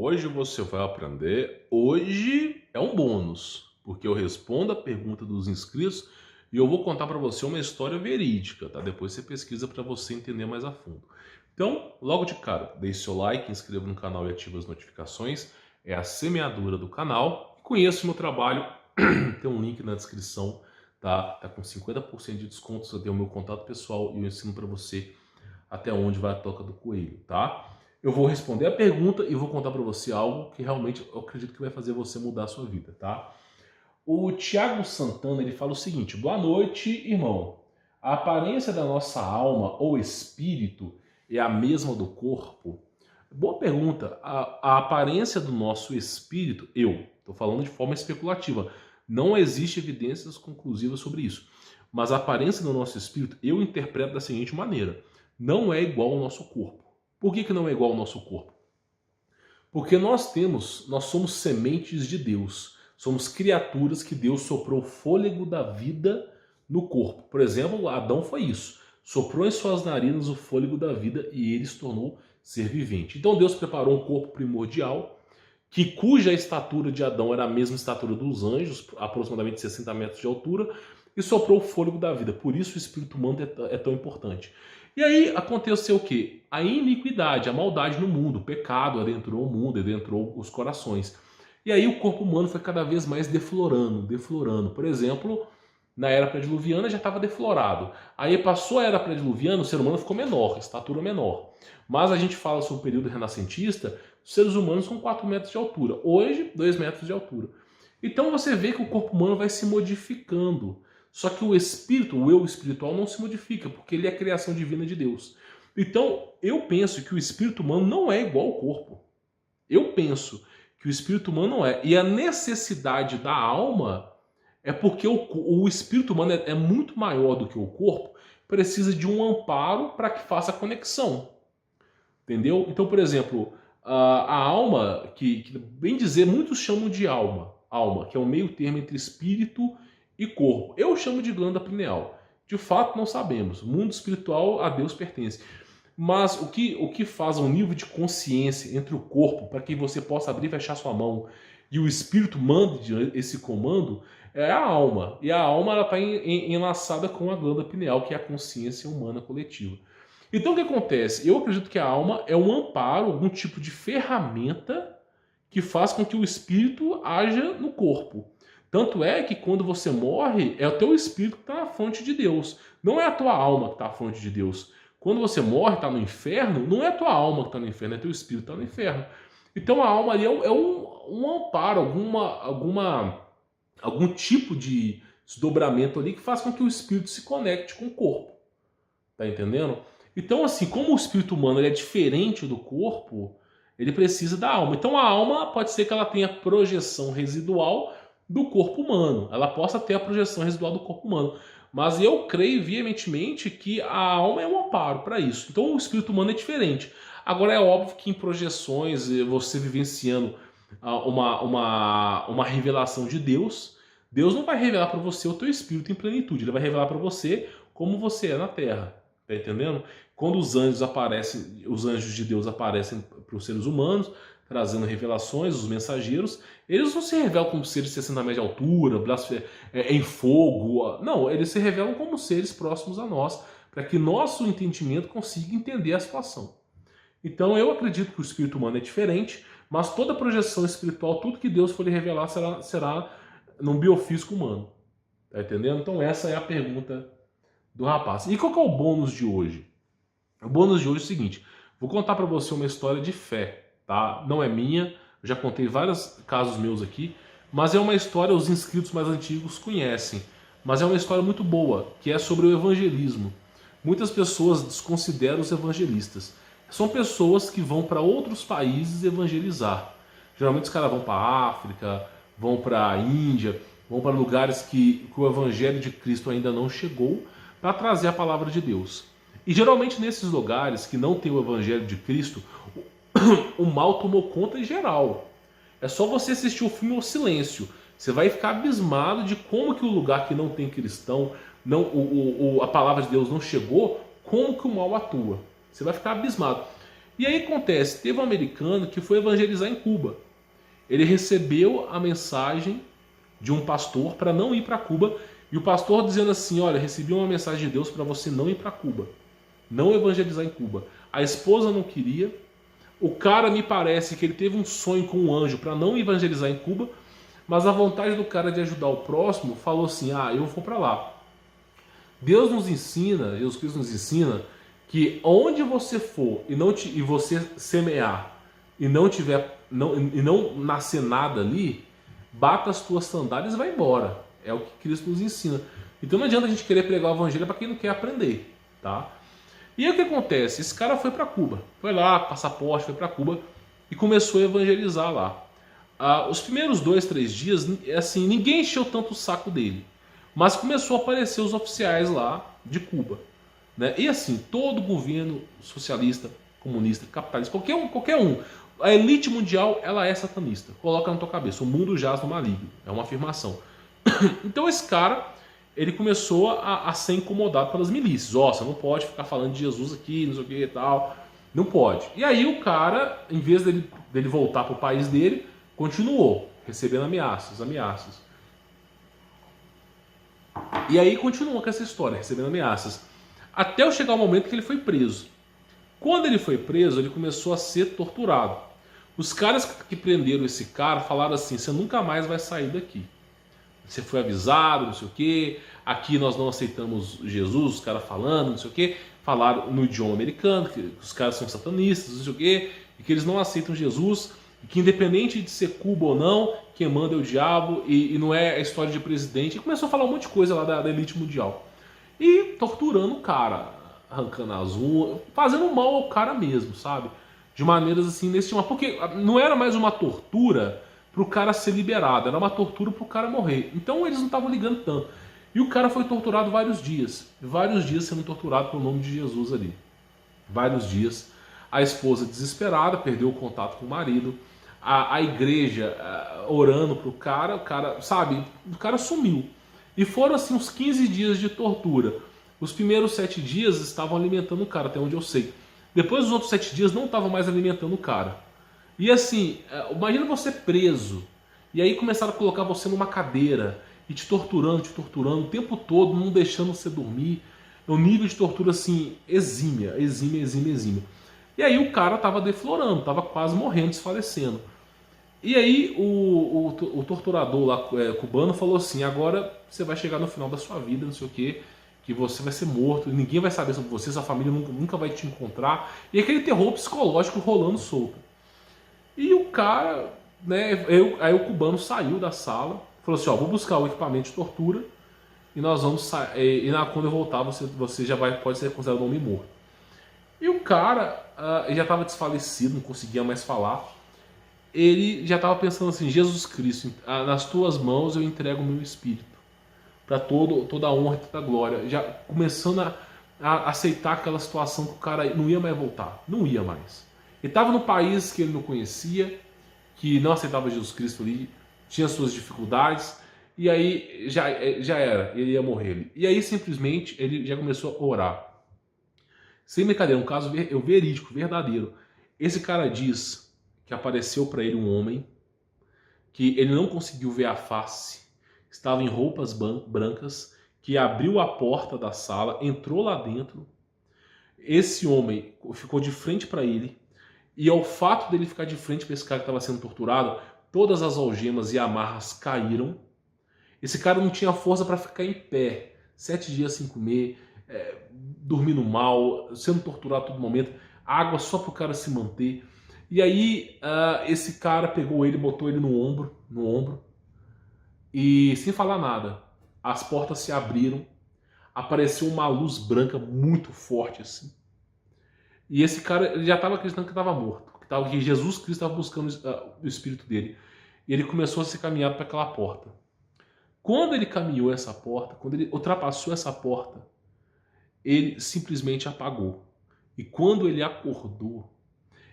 Hoje você vai aprender. Hoje é um bônus, porque eu respondo a pergunta dos inscritos e eu vou contar para você uma história verídica, tá? Depois você pesquisa para você entender mais a fundo. Então, logo de cara, deixe seu like, inscreva no canal e ative as notificações. É a semeadura do canal. Conheça o meu trabalho, tem um link na descrição, tá? Tá com 50% de desconto, você tem o meu contato pessoal e eu ensino para você até onde vai a toca do coelho, tá? Eu vou responder a pergunta e vou contar para você algo que realmente eu acredito que vai fazer você mudar a sua vida, tá? O Tiago Santana, ele fala o seguinte: boa noite, irmão. A aparência da nossa alma ou espírito é a mesma do corpo? Boa pergunta. A aparência do nosso espírito, eu estou falando de forma especulativa, não existe evidências conclusivas sobre isso. Mas a aparência do nosso espírito, eu interpreto da seguinte maneira: não é igual ao nosso corpo. Por que não é igual ao nosso corpo? Porque nós somos sementes de Deus. Somos criaturas que Deus soprou o fôlego da vida no corpo. Por exemplo, Adão foi isso. Soprou em suas narinas o fôlego da vida e ele se tornou ser vivente. Então Deus preparou um corpo primordial, cuja estatura de Adão era a mesma estatura dos anjos, aproximadamente 60 metros de altura, e soprou o fôlego da vida. Por isso o espírito humano é tão importante. E aí aconteceu o quê? A iniquidade, a maldade no mundo, o pecado adentrou o mundo, adentrou os corações. E aí o corpo humano foi cada vez mais deflorando. Por exemplo, na era pré-diluviana já estava deflorado. Aí passou a era pré-diluviana, o ser humano ficou menor, estatura menor. Mas a gente fala sobre o período renascentista, os seres humanos com 4 metros de altura. Hoje, 2 metros de altura. Então você vê que o corpo humano vai se modificando. Só que o espírito, o eu espiritual, não se modifica, porque ele é a criação divina de Deus. Então, eu penso que o espírito humano não é igual ao corpo. Eu penso que o espírito humano não é. E a necessidade da alma é porque o espírito humano é muito maior do que o corpo, precisa de um amparo para que faça a conexão. Entendeu? Então, por exemplo, a alma, que bem dizer, muitos chamam de alma, que é um meio termo entre espírito e corpo. Eu chamo de glândula pineal. De fato, não sabemos. O mundo espiritual a Deus pertence. Mas o que faz um nível de consciência entre o corpo, para que você possa abrir e fechar sua mão, e o espírito mande esse comando, é a alma. E a alma está enlaçada com a glândula pineal, que é a consciência humana coletiva. Então o que acontece? Eu acredito que a alma é um amparo, algum tipo de ferramenta que faz com que o espírito haja no corpo. Tanto é que quando você morre, é o teu espírito que está na fonte de Deus. Não é a tua alma que está na fonte de Deus. Quando você morre, está no inferno, não é a tua alma que está no inferno, é teu espírito que está no inferno. Então a alma ali é um amparo, algum tipo de desdobramento ali que faz com que o espírito se conecte com o corpo. Tá entendendo? Então, assim, como o espírito humano ele é diferente do corpo, ele precisa da alma. Então a alma pode ser que ela tenha projeção residual do corpo humano. Ela possa ter a projeção residual do corpo humano. Mas eu creio veementemente que a alma é um amparo para isso. Então o espírito humano é diferente. Agora é óbvio que em projeções, você vivenciando uma revelação de Deus, Deus não vai revelar para você o teu espírito em plenitude. Ele vai revelar para você como você é na Terra. Tá entendendo? Quando os anjos aparecem, os anjos de Deus aparecem para os seres humanos, trazendo revelações, os mensageiros, eles não se revelam como seres de 60 metros de altura, em fogo. Não, eles se revelam como seres próximos a nós, para que nosso entendimento consiga entender a situação. Então eu acredito que o espírito humano é diferente, mas toda projeção espiritual, tudo que Deus for lhe revelar será num biofísico humano. Tá entendendo? Então essa é a pergunta do rapaz. E qual que é o bônus de hoje? O bônus de hoje é o seguinte: vou contar para você uma história de fé, tá? Não é minha, eu já contei vários casos meus aqui, mas é uma história os inscritos mais antigos conhecem. Mas é uma história muito boa, que é sobre o evangelismo. Muitas pessoas desconsideram os evangelistas. São pessoas que vão para outros países evangelizar. Geralmente os caras vão para a África, vão para a Índia, vão para lugares que o evangelho de Cristo ainda não chegou, para trazer a palavra de Deus. E geralmente nesses lugares que não tem o evangelho de Cristo, o mal tomou conta em geral. É só você assistir o filme O Silêncio. Você vai ficar abismado de como que o lugar que não tem cristão, a palavra de Deus não chegou, como que o mal atua. Você vai ficar abismado. E aí acontece, teve um americano que foi evangelizar em Cuba. Ele recebeu a mensagem de um pastor para não ir para Cuba, e o pastor dizendo assim: olha, recebi uma mensagem de Deus para você não ir para Cuba, não evangelizar em Cuba. A esposa não queria, o cara, me parece que ele teve um sonho com um anjo para não evangelizar em Cuba, mas a vontade do cara de ajudar o próximo falou assim: ah, eu vou para lá. Deus nos ensina, Jesus Cristo nos ensina que onde você for e você semear e não nascer nada ali, bata as tuas sandálias e vai embora. É o que Cristo nos ensina. Então não adianta a gente querer pregar o evangelho para quem não quer aprender, tá? E aí o que acontece? Esse cara foi para Cuba, foi lá, passaporte, foi para Cuba e começou a evangelizar lá. Os primeiros 2, 3 dias, assim, ninguém encheu tanto o saco dele, mas começou a aparecer os oficiais lá de Cuba, né? E assim, todo governo socialista, comunista, capitalista, qualquer um, a elite mundial, ela é satanista. Coloca na tua cabeça, o mundo jaz no maligno, é uma afirmação. Então esse cara, ele começou a ser incomodado pelas milícias. Ó, você não pode ficar falando de Jesus aqui, não sei o que e tal. Não pode. E aí o cara, em vez dele voltar pro país dele, continuou recebendo ameaças. E aí continuou com essa história, recebendo ameaças. Até chegar o momento que ele foi preso. Quando ele foi preso, ele começou a ser torturado. Os caras que prenderam esse cara falaram assim: você nunca mais vai sair daqui. Você foi avisado, não sei o que. Aqui nós não aceitamos Jesus, os caras falando, não sei o que. Falaram no idioma americano, que os caras são satanistas, não sei o que. E que eles não aceitam Jesus. E que independente de ser Cuba ou não, quem manda é o diabo. E não é a história de presidente. E começou a falar um monte de coisa lá da elite mundial. E torturando o cara, arrancando as unhas, fazendo mal ao cara mesmo, sabe? De maneiras assim, nesse tipo. Porque não era mais uma tortura pro cara ser liberado, era uma tortura pro cara morrer. Então eles não estavam ligando tanto. E o cara foi torturado vários dias sendo torturado pelo nome de Jesus ali. Vários dias. A esposa desesperada, perdeu o contato com o marido. A igreja orando pro cara, o cara, sabe, o cara sumiu. E foram assim uns 15 dias de tortura. Os primeiros 7 dias estavam alimentando o cara, até onde eu sei. Depois os outros 7 dias não estavam mais alimentando o cara. E assim, imagina você preso, e aí começaram a colocar você numa cadeira, e te torturando o tempo todo, não deixando você dormir. É um nível de tortura assim, exímia. E aí o cara tava deflorando, tava quase morrendo, desfalecendo. E aí o torturador lá cubano falou assim: agora você vai chegar no final da sua vida, não sei o que você vai ser morto, ninguém vai saber sobre você, sua família nunca vai te encontrar. E aquele terror psicológico rolando solto. E o cara, né, aí o cubano saiu da sala, falou assim: ó, vou buscar o equipamento de tortura e nós vamos quando eu voltar você já pode ser considerado um homem morto. E o cara ele já estava desfalecido, não conseguia mais falar. Ele já estava pensando assim: Jesus Cristo, nas tuas mãos eu entrego o meu espírito, para toda a honra e toda a glória. Já começando a aceitar aquela situação que o cara não ia mais voltar, não ia mais. Ele estava no país que ele não conhecia, que não aceitava Jesus Cristo ali, tinha suas dificuldades, e aí já era, ele ia morrer. E aí simplesmente ele já começou a orar. Sem brincadeira, um caso verídico, verdadeiro. Esse cara diz que apareceu para ele um homem, que ele não conseguiu ver a face, estava em roupas brancas, que abriu a porta da sala, entrou lá dentro. Esse homem ficou de frente para ele, e ao fato dele ficar de frente para esse cara que estava sendo torturado, todas as algemas e amarras caíram. Esse cara não tinha força para ficar em pé, 7 dias sem comer, dormindo mal, sendo torturado a todo momento, água só para o cara se manter. E aí esse cara pegou ele, botou ele no ombro, e sem falar nada, as portas se abriram, apareceu uma luz branca muito forte assim. E esse cara ele já estava acreditando que estava morto, que Jesus Cristo estava buscando o espírito dele. E ele começou a ser caminhado para aquela porta. Quando ele caminhou essa porta, quando ele ultrapassou essa porta, ele simplesmente apagou. E quando ele acordou,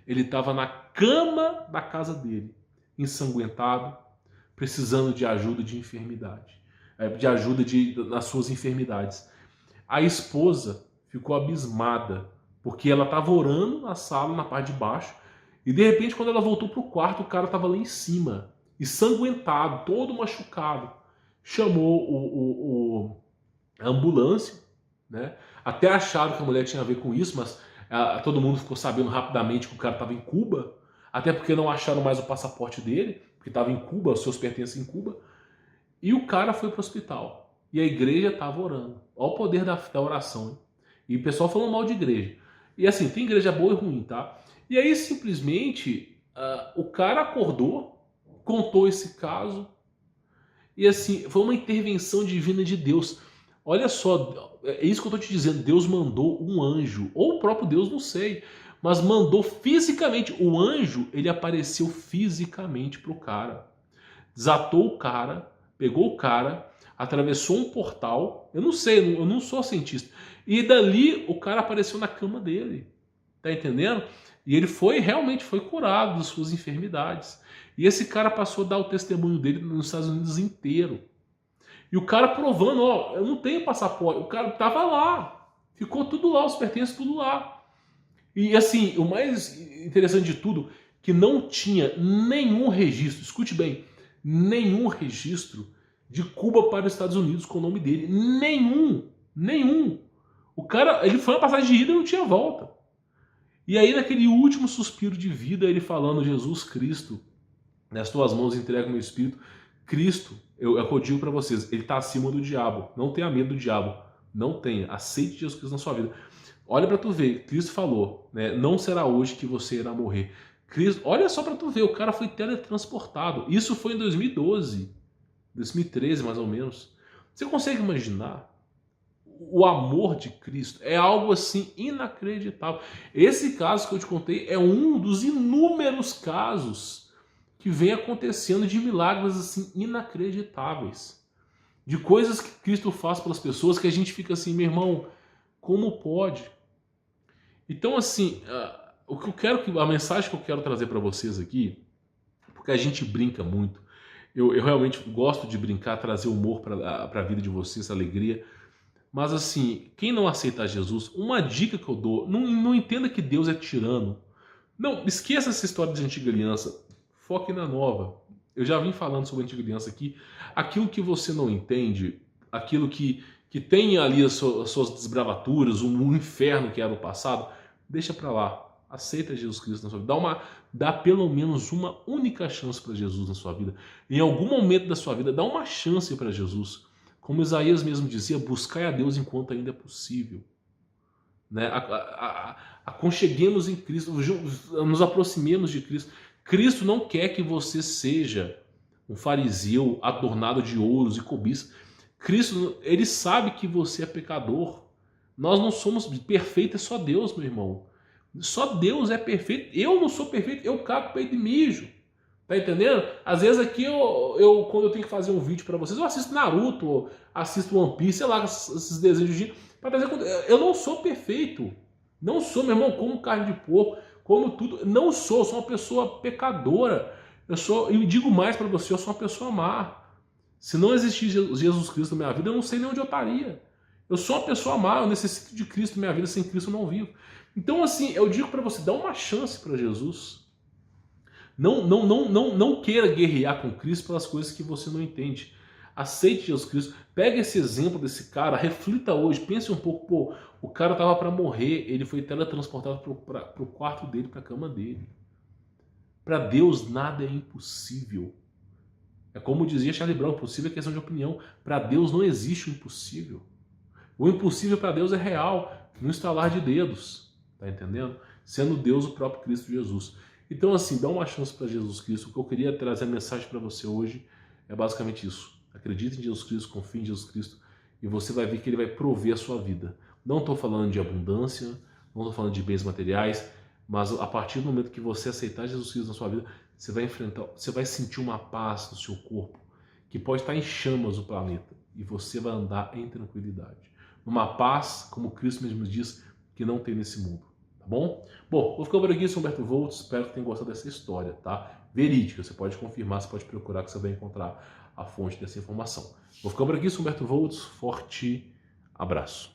ele estava na cama da casa dele, ensanguentado, precisando de ajuda de enfermidade, de ajuda nas suas enfermidades. A esposa ficou abismada, porque ela estava orando na sala, na parte de baixo, e de repente quando ela voltou para o quarto, o cara estava lá em cima, ensanguentado, todo machucado. Chamou a ambulância, né? Até acharam que a mulher tinha a ver com isso, mas todo mundo ficou sabendo rapidamente que o cara estava em Cuba, até porque não acharam mais o passaporte dele, porque estava em Cuba, os seus pertences em Cuba, e o cara foi para o hospital. E a igreja estava orando. Olha o poder da oração. Hein? E o pessoal falando mal de igreja. E assim, tem igreja boa e ruim, tá? E aí simplesmente o cara acordou, contou esse caso, e assim, foi uma intervenção divina de Deus. Olha só, é isso que eu estou te dizendo. Deus mandou um anjo, ou o próprio Deus, não sei, mas mandou fisicamente. O anjo, ele apareceu fisicamente para o cara. Desatou o cara, pegou o cara, atravessou um portal. Eu não sei, eu não sou cientista. E dali o cara apareceu na cama dele. Tá entendendo? E ele realmente foi curado das suas enfermidades. E esse cara passou a dar o testemunho dele nos Estados Unidos inteiro. E o cara provando, ó, eu não tenho passaporte. O cara tava lá. Ficou tudo lá, os pertences tudo lá. E assim, o mais interessante de tudo, que não tinha nenhum registro, escute bem, nenhum registro de Cuba para os Estados Unidos com o nome dele. Nenhum. O cara, ele foi uma passagem de ida e não tinha volta. E aí, naquele último suspiro de vida, ele falando: Jesus Cristo, nas tuas mãos entrego meu espírito. Cristo, eu digo para vocês, ele está acima do diabo. Não tenha medo do diabo. Não tenha. Aceite Jesus Cristo na sua vida. Olha para tu ver, Cristo falou, né? Não será hoje que você irá morrer. Cristo, olha só para tu ver, o cara foi teletransportado. Isso foi em 2012, 2013 mais ou menos. Você consegue imaginar? O amor de Cristo é algo assim inacreditável. Esse caso que eu te contei é um dos inúmeros casos que vem acontecendo de milagres assim inacreditáveis, de coisas que Cristo faz pelas pessoas que a gente fica assim, meu irmão, como pode? Então assim, o que eu quero, a mensagem que eu quero trazer para vocês aqui, porque a gente brinca muito, eu realmente gosto de brincar, trazer humor para a vida de vocês, alegria. Mas assim, quem não aceitar Jesus, uma dica que eu dou, não entenda que Deus é tirano. Não, esqueça essa história de antiga aliança. Foque na nova. Eu já vim falando sobre a antiga aliança aqui. Aquilo que você não entende, aquilo que tem ali as suas desbravaturas, o inferno que era o passado, deixa pra lá. Aceita Jesus Cristo na sua vida. Dá pelo menos uma única chance para Jesus na sua vida. Em algum momento da sua vida, dá uma chance para Jesus. Como Isaías mesmo dizia, buscai a Deus enquanto ainda é possível. Né? Aconcheguemos em Cristo, nos aproximemos de Cristo. Cristo não quer que você seja um fariseu adornado de ouros e cobiças. Cristo, ele sabe que você é pecador. Nós não somos perfeitos, é só Deus, meu irmão. Só Deus é perfeito. Eu não sou perfeito, eu cago peito e mijo. Tá entendendo? Às vezes aqui quando eu tenho que fazer um vídeo pra vocês, eu assisto Naruto, ou assisto One Piece, sei lá, esses desenhos de pra trazer conteúdo. Eu não sou perfeito. Não sou, meu irmão, como carne de porco, como tudo. Não sou uma pessoa pecadora. E digo mais pra você, eu sou uma pessoa má. Se não existir Jesus Cristo na minha vida, eu não sei nem onde eu estaria. Eu sou uma pessoa má, eu necessito de Cristo na minha vida, sem Cristo eu não vivo. Então assim, eu digo pra você, dá uma chance pra Jesus. Não queira guerrear com Cristo pelas coisas que você não entende. Aceite Jesus Cristo. Pega esse exemplo desse cara, reflita hoje, pense um pouco, pô, o cara estava para morrer, ele foi teletransportado para o quarto dele, para a cama dele. Para Deus nada é impossível. É como dizia Charlie Brown, impossível é questão de opinião. Para Deus não existe o impossível. O impossível para Deus é real, no estalar de dedos. Tá entendendo? Sendo Deus o próprio Cristo Jesus. Então assim, dá uma chance para Jesus Cristo. O que eu queria trazer a mensagem para você hoje é basicamente isso. Acredite em Jesus Cristo, confie em Jesus Cristo e você vai ver que Ele vai prover a sua vida. Não estou falando de abundância, não estou falando de bens materiais, mas a partir do momento que você aceitar Jesus Cristo na sua vida, você vai sentir uma paz no seu corpo, que pode estar em chamas o planeta, e você vai andar em tranquilidade. Uma paz, como Cristo mesmo diz, que não tem nesse mundo. Tá bom? Bom, vou ficar por aqui, sou Humberto Volts, espero que tenham gostado dessa história, tá? Verídica, você pode confirmar, você pode procurar que você vai encontrar a fonte dessa informação. Vou ficar por aqui, sou Humberto Volts, forte abraço.